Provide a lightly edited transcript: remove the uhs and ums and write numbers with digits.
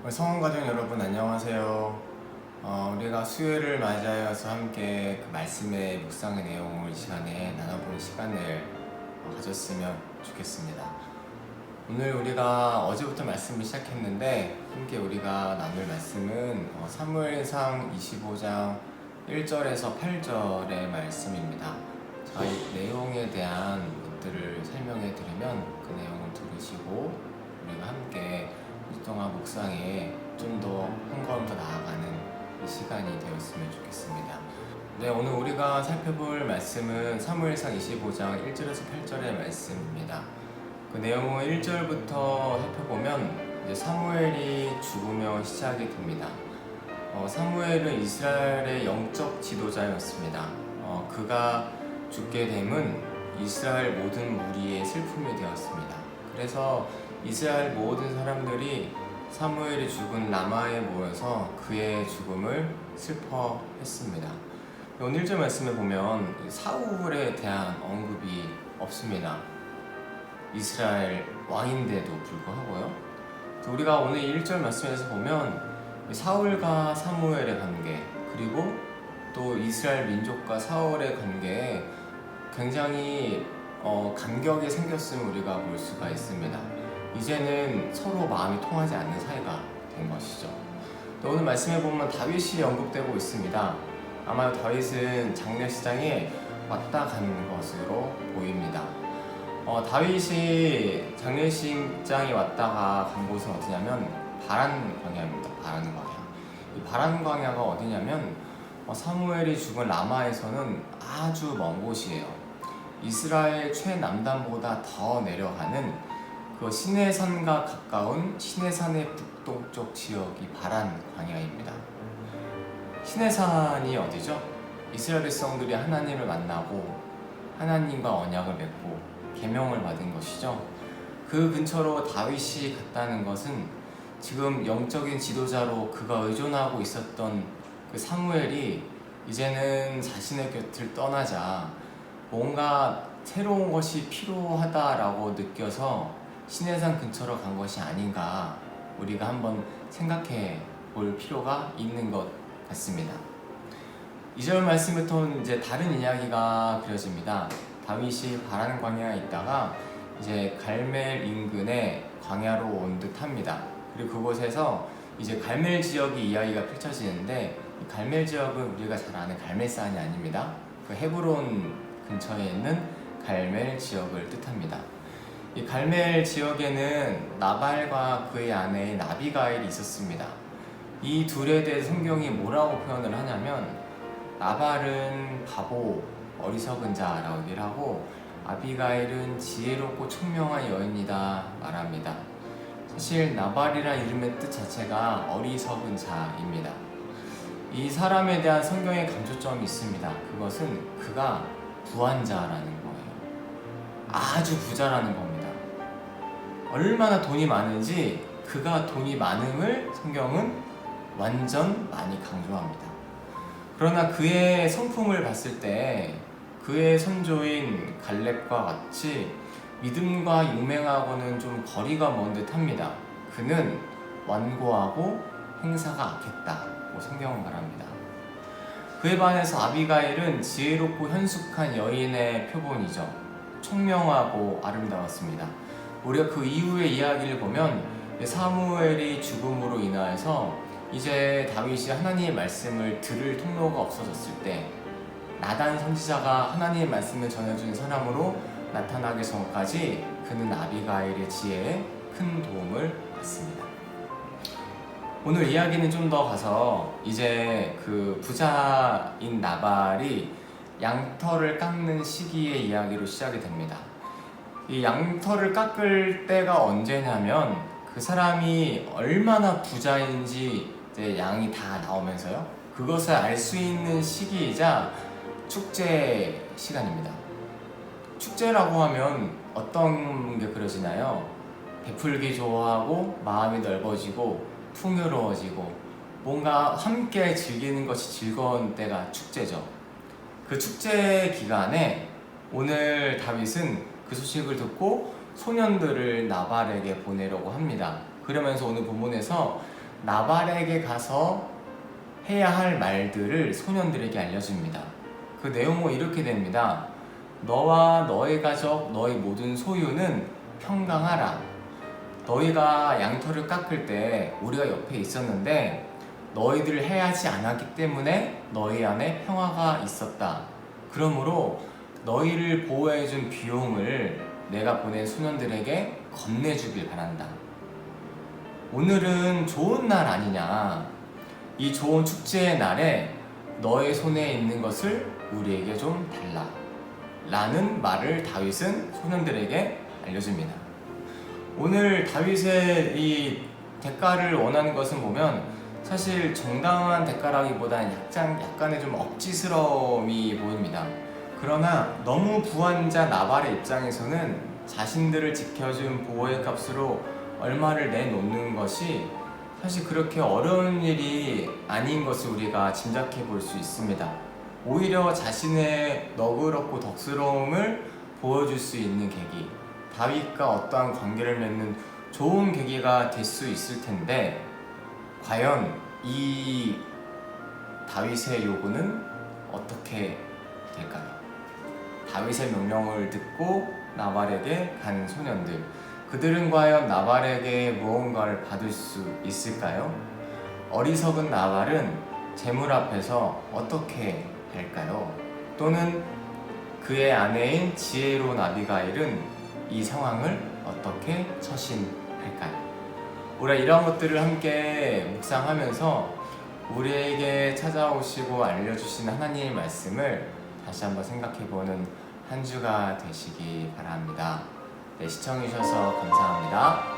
성원 가족 여러분 안녕하세요. 우리가 수요일을 맞이하여서 함께 그 말씀의 묵상의 내용을 이 시간에 나눠보는 시간을 가졌으면 좋겠습니다. 오늘 우리가 어제부터 말씀을 시작했는데 함께 우리가 나눌 말씀은 사무엘상 25장 1절에서 8절의 말씀입니다. 자, 이 내용에 대한 것들을 설명해 드리면 그 내용을 들으시고 우리가 함께 이 동안 묵상에 좀 더 한 걸음 더 나아가는 이 시간이 되었으면 좋겠습니다. 네, 오늘 우리가 살펴볼 말씀은 사무엘상 25장 1절에서 8절의 말씀입니다. 그 내용은 1절부터 살펴보면 이제 사무엘이 죽으며 시작이 됩니다. 사무엘은 이스라엘의 영적 지도자였습니다. 그가 죽게 됨은 이스라엘 모든 무리의 슬픔이 되었습니다. 그래서 이스라엘 모든 사람들이 사무엘이 죽은 라마에 모여서 그의 죽음을 슬퍼했습니다. 오늘 1절 말씀에 보면 사울에 대한 언급이 없습니다. 이스라엘 왕인데도 불구하고요. 우리가 오늘 1절 말씀에서 보면 사울과 사무엘의 관계, 그리고 또 이스라엘 민족과 사울의 관계에 굉장히 간격이 생겼음을 우리가 볼 수가 있습니다. 이제는 서로 마음이 통하지 않는 사이가 된 것이죠. 오늘 말씀에 보면 다윗이 언급되고 있습니다. 아마 다윗은 장례식장에 왔다 간 것으로 보입니다. 다윗이 장례식장에 왔다가 간 곳은 어디냐면 바란 광야입니다. 바란 광야. 이 바란 광야가 어디냐면 사무엘이 죽은 라마에서는 아주 먼 곳이에요. 이스라엘 최남단보다 더 내려가는 그 시내산과 가까운 시내산의 북동쪽 지역이 바란 광야입니다. 시내산이 어디죠? 이스라엘 백성들이 하나님을 만나고 하나님과 언약을 맺고 계명을 받은 것이죠. 그 근처로 다윗이 갔다는 것은 지금 영적인 지도자로 그가 의존하고 있었던 그 사무엘이 이제는 자신의 곁을 떠나자 뭔가 새로운 것이 필요하다라고 느껴서 시내산 근처로 간 것이 아닌가 우리가 한번 생각해 볼 필요가 있는 것 같습니다. 2절 말씀부터는 이제 다른 이야기가 그려집니다. 다윗이 바란 광야에 있다가 이제 갈멜 인근의 광야로 온 듯합니다. 그리고 그곳에서 이제 갈멜 지역의 이야기가 펼쳐지는데 이 갈멜 지역은 우리가 잘 아는 갈멜산이 아닙니다. 그 헤브론 근처에 있는 갈멜 지역을 뜻합니다. 이 갈멜 지역에는 나발과 그의 아내인 아비가일이 있었습니다. 이 둘에 대해 성경이 뭐라고 표현을 하냐면 나발은 바보, 어리석은 자라고 얘기를 하고 아비가일은 지혜롭고 총명한 여인이다 말합니다. 사실 나발이라는 이름의 뜻 자체가 어리석은 자입니다. 이 사람에 대한 성경의 강조점이 있습니다. 그것은 그가 부한 자라는 거예요. 아주 부자라는 겁니다. 얼마나 돈이 많은지 그가 돈이 많음을 성경은 완전 많이 강조합니다. 그러나 그의 성품을 봤을 때 그의 선조인 갈렙과 같이 믿음과 용맹하고는 좀 거리가 먼 듯합니다. 그는 완고하고 행사가 악했다고 성경은 말합니다. 그에 반해서 아비가일은 지혜롭고 현숙한 여인의 표본이죠. 총명하고 아름다웠습니다. 우리가 그 이후의 이야기를 보면 사무엘이 죽음으로 인하여서 이제 다윗이 하나님의 말씀을 들을 통로가 없어졌을 때 나단 선지자가 하나님의 말씀을 전해준 사람으로 나타나기 전까지 그는 아비가일의 지혜에 큰 도움을 받습니다. 오늘 이야기는 좀 더 가서 이제 그 부자인 나발이 양털을 깎는 시기의 이야기로 시작이 됩니다. 이 양털을 깎을 때가 언제냐면 그 사람이 얼마나 부자인지 이제 양이 다 나오면서요. 그것을 알 수 있는 시기이자 축제 시간입니다. 축제라고 하면 어떤 게 그려지나요? 베풀기 좋아하고 마음이 넓어지고 풍요로워지고 뭔가 함께 즐기는 것이 즐거운 때가 축제죠. 그 축제 기간에 오늘 다윗은 그 소식을 듣고 소년들을 나발에게 보내려고 합니다. 그러면서 오늘 본문에서 나발에게 가서 해야 할 말들을 소년들에게 알려줍니다. 그 내용은 이렇게 됩니다. 너와 너의 가족, 너의 모든 소유는 평강하라. 너희가 양털을 깎을 때 우리가 옆에 있었는데 너희들 해하지 않았기 때문에 너희 안에 평화가 있었다. 그러므로 너희를 보호해준 비용을 내가 보낸 소년들에게 건네주길 바란다. 오늘은 좋은 날 아니냐. 이 좋은 축제의 날에 너의 손에 있는 것을 우리에게 좀 달라. 라는 말을 다윗은 소년들에게 알려줍니다. 오늘 다윗의 이 대가를 원하는 것은 보면 사실 정당한 대가라기보다는 약간의 좀 억지스러움이 보입니다. 그러나 너무 부한 자 나발의 입장에서는 자신들을 지켜준 보호의 값으로 얼마를 내놓는 것이 사실 그렇게 어려운 일이 아닌 것을 우리가 짐작해 볼 수 있습니다. 오히려 자신의 너그럽고 덕스러움을 보여줄 수 있는 계기, 다윗과 어떠한 관계를 맺는 좋은 계기가 될 수 있을 텐데 과연 이 다윗의 요구는 어떻게 될까요? 다윗의 명령을 듣고 나발에게 간 소년들, 그들은 과연 나발에게 무언가를 받을 수 있을까요? 어리석은 나발은 재물 앞에서 어떻게 할까요? 또는 그의 아내인 지혜로운 아비가일은 이 상황을 어떻게 처신할까요? 우리가 이런 것들을 함께 묵상하면서 우리에게 찾아오시고 알려주신 하나님의 말씀을 다시 한번 생각해보는 한 주가 되시기 바랍니다. 네, 시청해주셔서 감사합니다.